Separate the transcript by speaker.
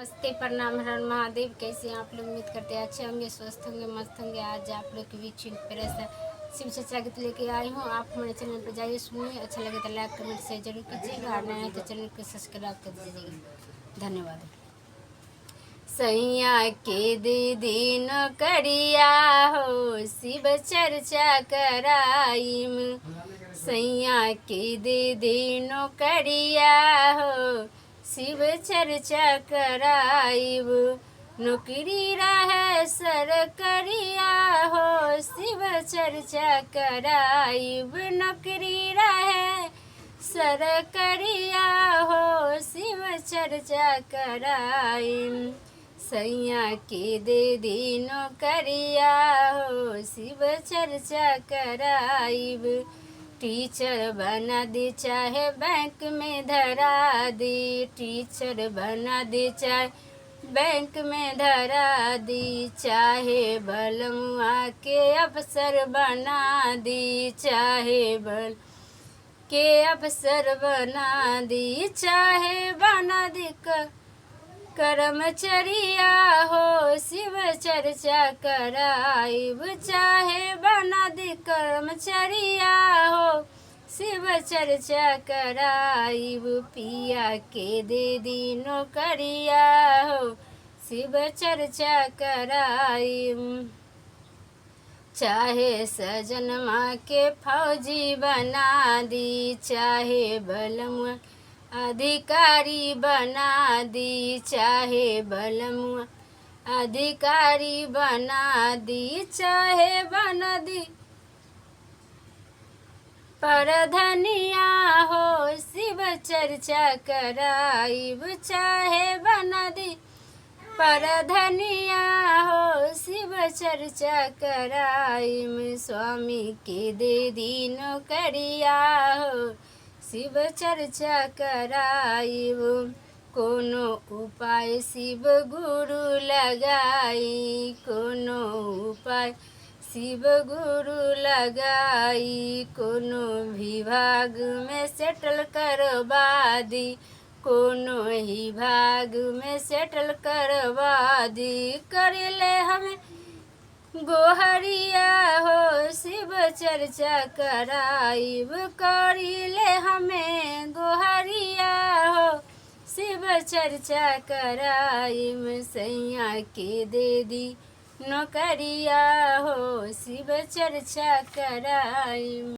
Speaker 1: नमस्ते, प्रणाम, हर हर महादेव। कैसे हैं आप लोग? उम्मीद करते हैं अच्छे होंगे, स्वस्थ होंगे, मस्त होंगे। आज आप लोग के बीच एक प्यारा सा शिव चर्चा गीत लेके आई हूँ। आप हमारे चैनल पर जाइए, सुनिए। अच्छा लगे तो लाइक कमेंट शेयर जरूर कीजिएगा, और नया है तो चैनल को सब्सक्राइब कर दीजिएगा। धन्यवाद। सैया के दीदी नौकरिया हो, शिव चर्चा कराईम। सैया के दीदी नौकरिया हो, शिव चर्चा कराइब। नौकरी रहे सरकरिया हो, शिव चर्चा कराइब। नौकरी रहे सरकरिया हो, शिव चर्चा कराइब। सैया के दीदी नौकरिया हो, शिव चर्चा कराइब। टीचर बना दी चाहे बैंक में धरा दी, टीचर बना दी चाहे बैंक में धरा दी। चाहे बलमुआ के अफसर बना दी, चाहे बल के अफसर बना दी। चाहे बना दी कर्मचरिया हो, शिव चर्चा कराइब। चाहे बना दी कर्मचरिया हो, शिव चर्चा कराइब। पिया के दीदी नौकरिया हो, शिव चर्चा कराइब। चाहे सजन माँ के फौजी बना दी, चाहे बलमुआ अधिकारी बना दी। चाहे बलमुआ अधिकारी बना दी, चाहे बना दी परधनिया हो, शिव चर्चा कराइब। चाहे बना दी परधनिया हो, शिव चर्चा कराइब। स्वामी के दीदी नौकरिया हो, शिव चर्चा कराइब। कोनो उपाय शिव गुरु लगाई, कोनो उपाय शिव गुरु लगाई। कोनो विभाग में सेटल करवा दी, कोनो ही भाग में सेटल करवा दी। कर ले हमें गोहरिया हो, शिव चर्चा कराइब। करिले हमें गोहरिया हो, शिव चर्चा कराइब। सैया के दीदी नौकरिया हो, शिव चर्चा कराइब।